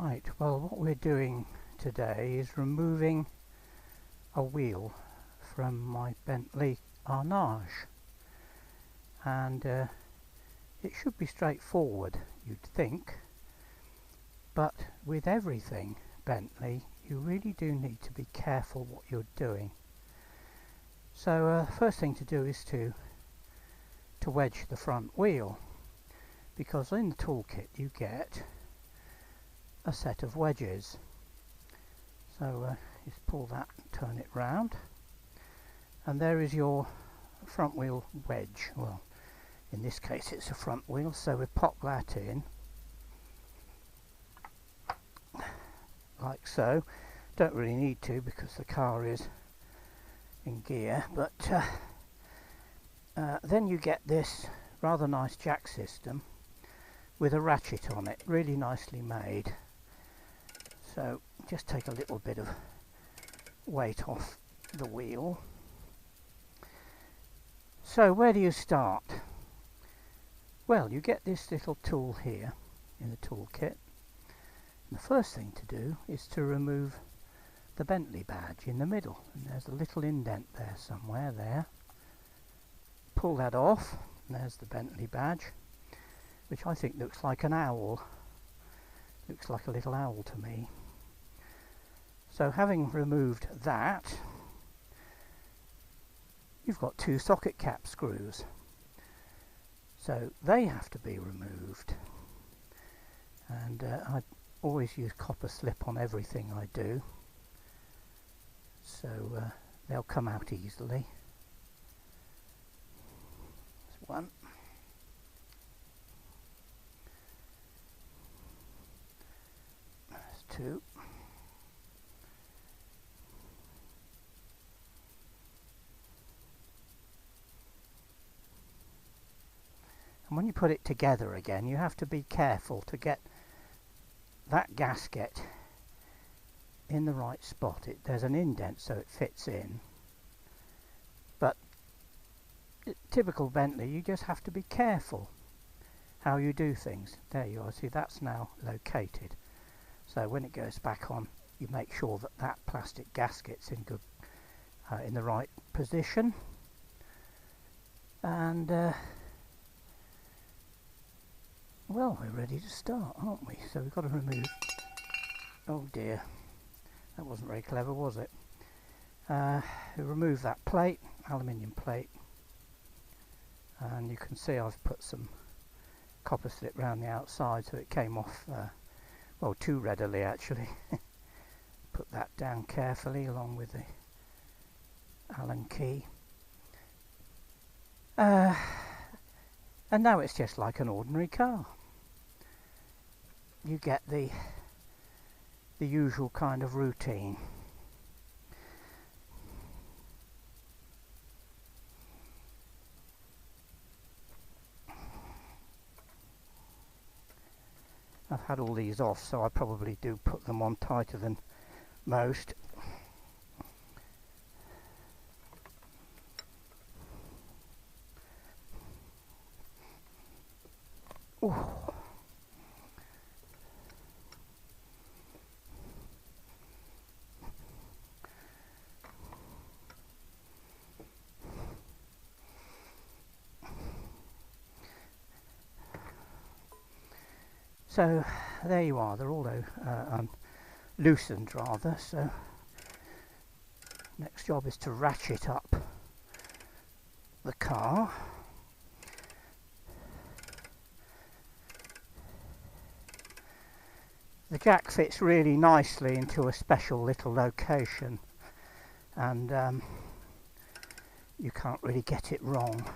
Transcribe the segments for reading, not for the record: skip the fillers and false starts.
Right, well, what we're doing today is removing a wheel from my Bentley Arnage, and it should be straightforward, you'd think, but with everything Bentley you really do need to be careful what you're doing. So first thing to do is to wedge the front wheel, because in the toolkit you get a set of wedges. So just pull that and turn it round, and there is your front wheel wedge. Well, in this case it's a front wheel, so we pop that in like so. Don't really need to because the car is in gear, but then you get this rather nice jack system with a ratchet on it, really nicely made. So just take a little bit of weight off the wheel. So where do you start? Well, you get this little tool here in the toolkit. And the first thing to do is to remove the Bentley badge in the middle, and there's a little indent there somewhere there. Pull that off, and there's the Bentley badge, which I think looks like an owl. Looks like a little owl to me. So having removed that, you've got two socket cap screws, so they have to be removed, and I always use copper slip on everything I do, so they'll come out easily. There's one. There's two. And when you put it together again, you have to be careful to get that gasket in the right spot. There's an indent so it fits in, but typical Bentley, you just have to be careful how you do things. There you are, see, that's now located, so when it goes back on you make sure that that plastic gasket's in good in the right position, and well, we're ready to start, aren't we? So we've got to remove, oh dear, that wasn't very clever, was it? Remove that plate, aluminium plate, and you can see I've put some copper slip round the outside so it came off, well, too readily actually. Put that down carefully along with the Allen key. And now it's just like an ordinary car. You get the usual kind of routine. I've had all these off, so I probably do put them on tighter than most. Ooh. So there you are, they're all loosened rather, so next job is to ratchet up the car. The jack fits really nicely into a special little location, and you can't really get it wrong.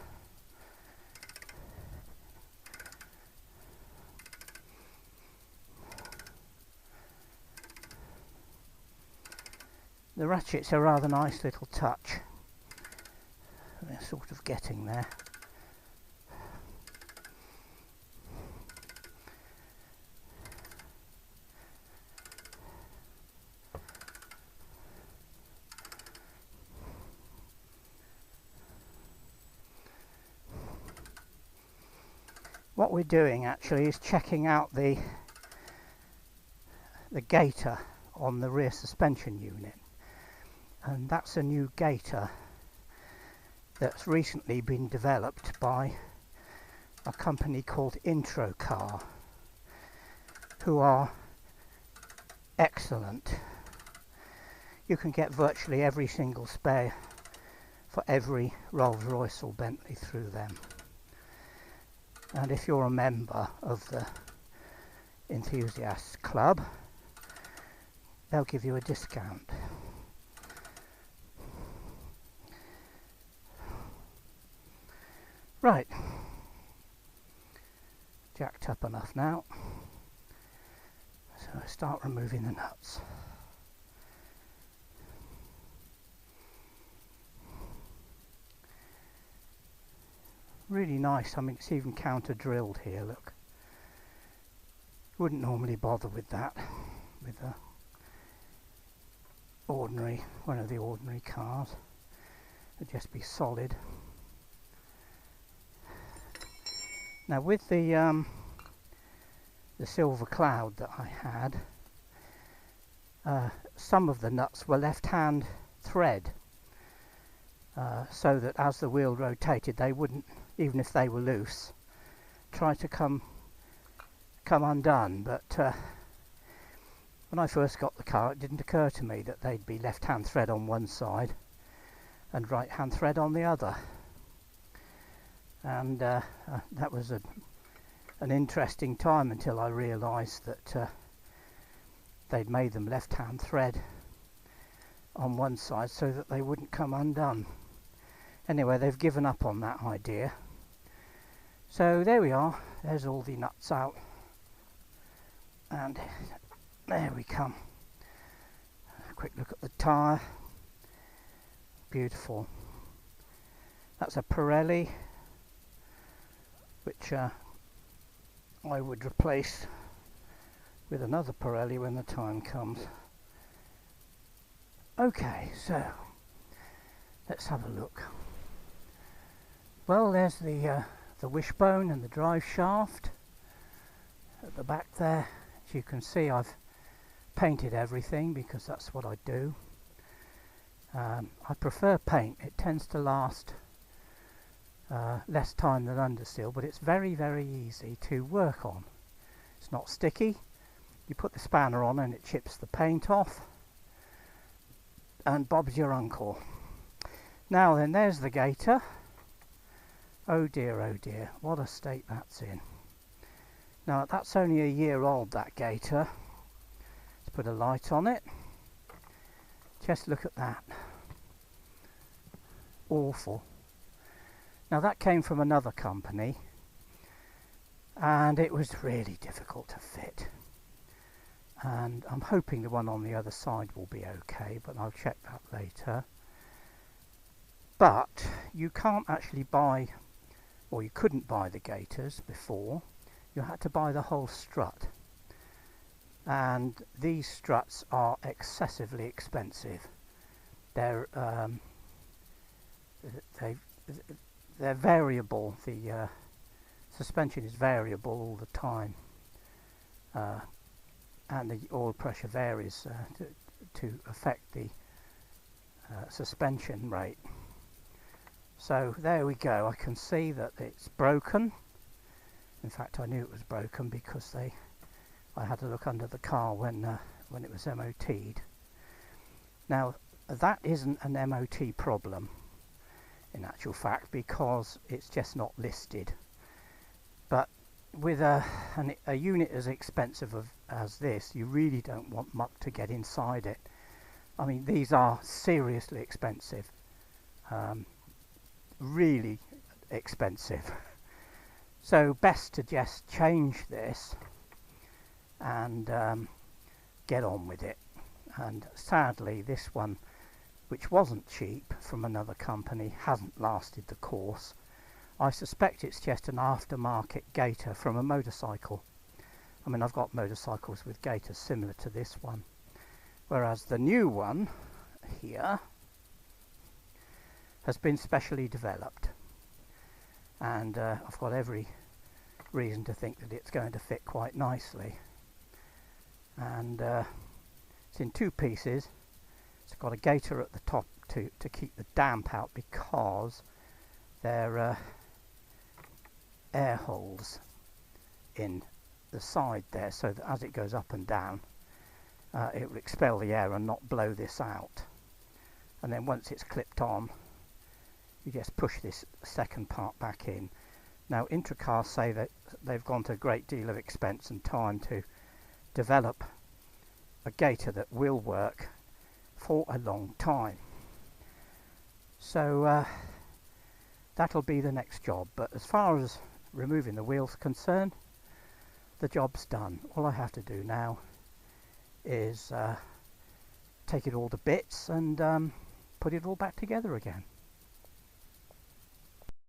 The ratchets are a rather nice little touch. They're sort of getting there. What we're doing actually is checking out the the gaiter on the rear suspension unit, and that's a new gaiter that's recently been developed by a company called Car, who are excellent. You can get virtually every single spare for every Rolls-Royce or Bentley through them, and if you're a member of the Enthusiasts Club, they'll give you a discount. Right, jacked up enough now, so I start removing the nuts. Really nice. I mean, it's even counter drilled here, look. Wouldn't normally bother with that with a one of the ordinary cars. It'd just be solid. Now with the Silver Cloud that I had, some of the nuts were left-hand thread, so that as the wheel rotated they wouldn't, even if they were loose, try to come undone. But when I first got the car, it didn't occur to me that they'd be left-hand thread on one side and right-hand thread on the other. And that was an interesting time until I realised that they'd made them left-hand thread on one side so that they wouldn't come undone. Anyway, they've given up on that idea. So there we are, there's all the nuts out, and there we come. A quick look at the tyre, beautiful. That's a Pirelli, which I would replace with another Pirelli when the time comes. Okay, so let's have a look. Well, there's the wishbone and the drive shaft at the back there. As you can see, I've painted everything because that's what I do. I prefer paint. It tends to last less time than understeel, but it's very, very easy to work on. It's not sticky. You put the spanner on and it chips the paint off, and Bob's your uncle. Now then, there's the gaiter. Oh dear, what a state that's in. Now that's only a year old, that gaiter. Let's put a light on it. Just look at that. Awful. Now that came from another company, and it was really difficult to fit. And I'm hoping the one on the other side will be okay, but I'll check that later. But you can't actually buy, or you couldn't buy the gaiters before. You had to buy the whole strut, and these struts are excessively expensive. They're variable. The suspension is variable all the time, and the oil pressure varies to affect the suspension rate. So there we go. I can see that it's broken. In fact, I knew it was broken because I had to look under the car when it was MOT'd. Now that isn't an MOT problem in actual fact, because it's just not listed. But with a unit as expensive as this, you really don't want muck to get inside it. I mean, these are seriously expensive, really expensive. So best to just change this and get on with it. And sadly, this one, which wasn't cheap from another company, hasn't lasted the course. I suspect it's just an aftermarket gaiter from a motorcycle. I mean, I've got motorcycles with gaiters similar to this one, whereas the new one here has been specially developed, and I've got every reason to think that it's going to fit quite nicely. and it's in two pieces. It's got a gaiter at the top to keep the damp out, because there are air holes in the side there, so that as it goes up and down it will expel the air and not blow this out. And then once it's clipped on, you just push this second part back in. Now Intracast say that they've gone to a great deal of expense and time to develop a gaiter that will work for a long time. So that'll be the next job. But as far as removing the wheel's concerned, the job's done. All I have to do now is take it all to bits and put it all back together again.